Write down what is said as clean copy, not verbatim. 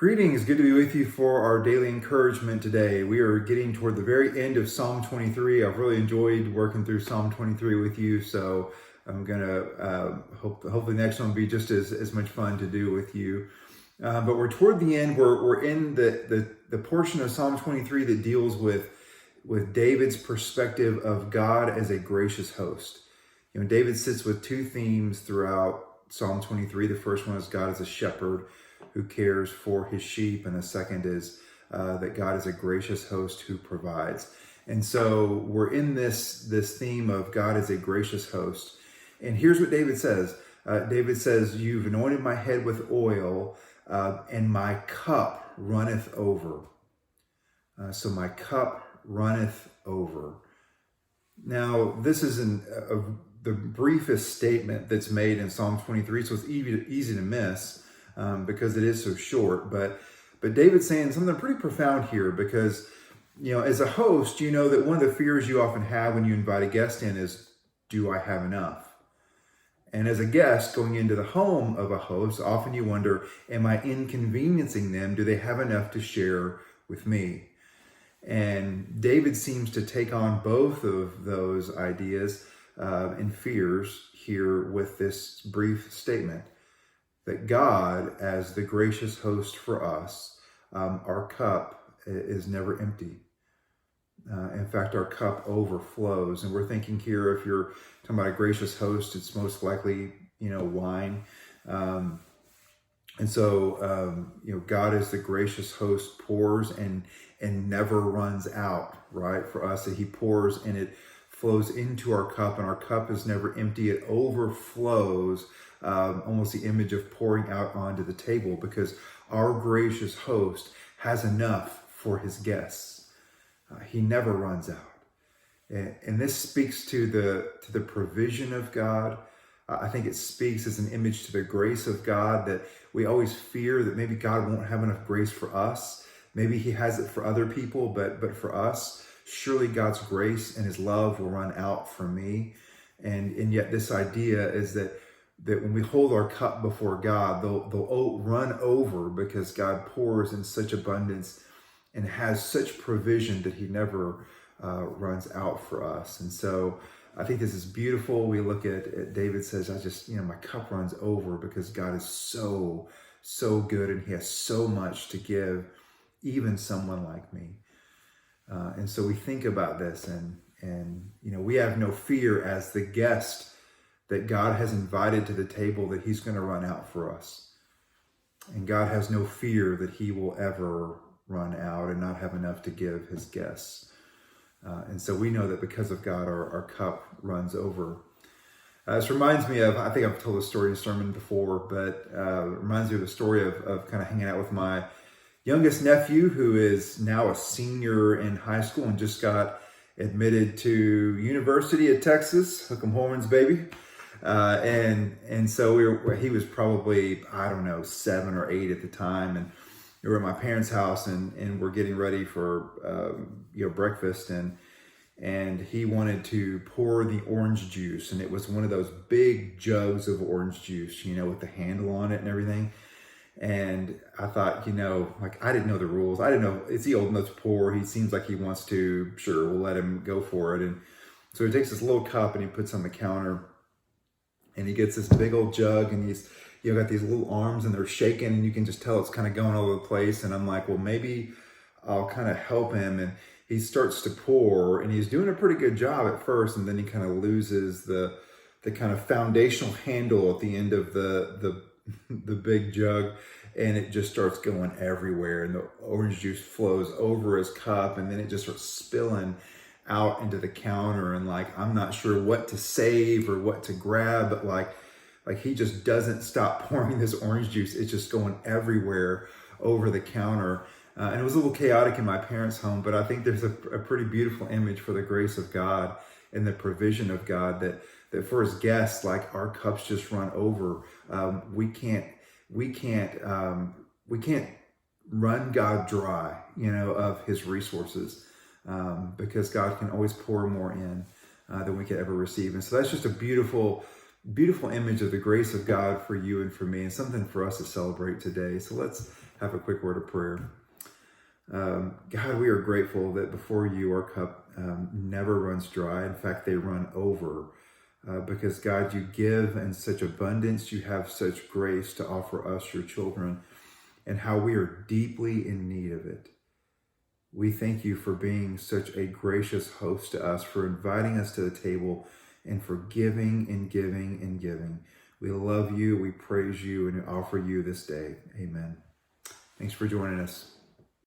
Greetings, good to be with you for our daily encouragement today. We are getting toward the very end of Psalm 23. I've really enjoyed working through Psalm 23 with you, so I'm going to hopefully the next one will be just as much fun to do with you. But we're toward the end. We're in the portion of Psalm 23 that deals with David's perspective of God as a gracious host. You know, David sits with two themes throughout Psalm 23. The first one is God as a shepherd who cares for his sheep, and the second is that God is a gracious host who provides. And so we're in this theme of God as a gracious host. And here's what David says. David says, "You've anointed my head with oil, and my cup runneth over." So my cup runneth over. Now, this is the briefest statement that's made in Psalm 23, so it's easy to miss. Because it is so short, but David's saying something pretty profound here, because, you know, as a host, you know that one of the fears you often have when you invite a guest in is, do I have enough? And as a guest going into the home of a host, often you wonder, am I inconveniencing them? Do they have enough to share with me? And David seems to take on both of those ideas and fears here with this brief statement. That God, as the gracious host for us, our cup is never empty. In fact, our cup overflows. And we're thinking here, if you're talking about a gracious host, it's most likely, wine. And so, God as the gracious host pours and never runs out, right? For us, that he pours and it flows into our cup, and our cup is never empty. It overflows. Almost the image of pouring out onto the table, because our gracious host has enough for his guests. He never runs out. And this speaks to the provision of God. I think it speaks as an image to the grace of God, that we always fear that maybe God won't have enough grace for us. Maybe he has it for other people, but for us, surely God's grace and his love will run out for me. And yet this idea is that when we hold our cup before God, they'll run over, because God pours in such abundance and has such provision that he never runs out for us. And so I think this is beautiful. We look at David says, my cup runs over, because God is so good, and he has so much to give even someone like me. And so we think about this, and we have no fear as the guest that God has invited to the table that he's going to run out for us. And God has no fear that he will ever run out and not have enough to give his guests. And so we know that because of God, our cup runs over. This reminds me of, I think I've told this story in a sermon before, but it reminds me of the story of kind of hanging out with my youngest nephew, who is now a senior in high school and just got admitted to University of Texas, Hook'em Horns, baby. And so he was probably, 7 or 8 at the time. And we were at my parents' house, and we're getting ready for, breakfast. And he wanted to pour the orange juice. And it was one of those big jugs of orange juice, with the handle on it and everything. And I thought, I didn't know the rules. I didn't know, is he old enough to pour? He seems like he wants to. Sure, we'll let him go for it. And so he takes this little cup and he puts it on the counter. And he gets this big old jug, and he's, got these little arms, and they're shaking, and you can just tell it's kind of going all over the place. And I'm like, well, maybe I'll kind of help him. And he starts to pour, and he's doing a pretty good job at first. And then he kind of loses the kind of foundational handle at the end of the big jug. And it just starts going everywhere. And the orange juice flows over his cup, and then it just starts spilling out into the counter. And I'm not sure what to save or what to grab, but like he just doesn't stop pouring this orange juice. It's just going everywhere over the counter. And it was a little chaotic in my parents' home, but I think there's a pretty beautiful image for the grace of God and the provision of God, that for his guests, our cups just run over. We can't run God dry, of his resources. Because God can always pour more in than we could ever receive. And so that's just a beautiful image of the grace of God for you and for me, and something for us to celebrate today. So let's have a quick word of prayer. God, we are grateful that before you, our cup never runs dry. In fact, they run over. Because God, you give in such abundance, you have such grace to offer us, your children, and how we are deeply in need of it. We thank you for being such a gracious host to us, for inviting us to the table, and for giving and giving and giving. We love you, we praise you, and offer you this day. Amen. Thanks for joining us.